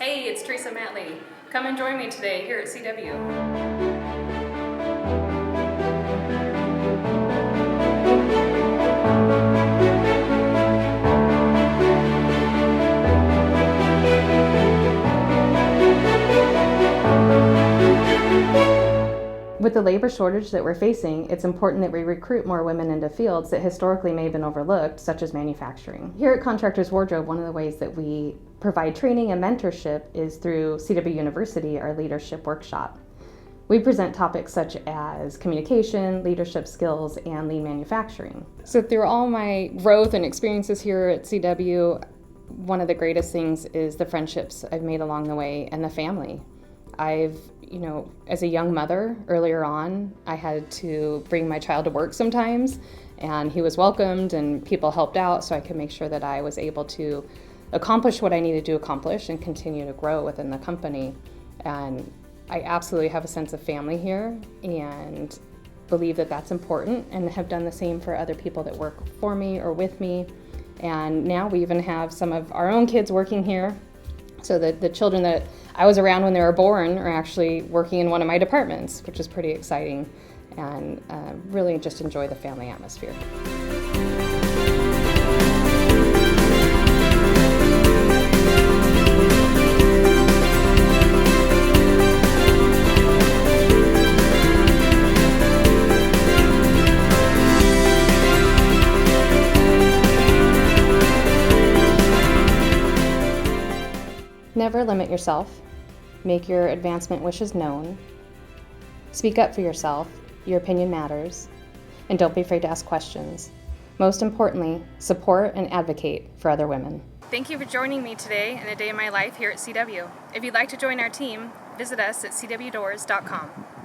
Hey, it's Theresa Matley. Come and join me today here at CW. With the labor shortage that we're facing, it's important that we recruit more women into fields that historically may have been overlooked, such as manufacturing. Here at Contractors Wardrobe, one of the ways that we provide training and mentorship is through CW University, our leadership workshop. We present topics such as communication, leadership skills, and lean manufacturing. So through all my growth and experiences here at CW, one of the greatest things is the friendships I've made along the way and the family. As a young mother earlier on, I had to bring my child to work sometimes, and he was welcomed and people helped out so I could make sure that I was able to accomplish what I needed to accomplish and continue to grow within the company. And I absolutely have a sense of family here and believe that that's important, and have done the same for other people that work for me or with me. And now we even have some of our own kids working here. So the children that I was around when they were born are actually working in one of my departments, which is pretty exciting, and really just enjoy the family atmosphere. Never limit yourself. Make your advancement wishes known. Speak up for yourself. Your opinion matters. And don't be afraid to ask questions. Most importantly, support and advocate for other women. Thank you for joining me today in a day in my life here at CW. If you'd like to join our team, visit us at cwdoors.com.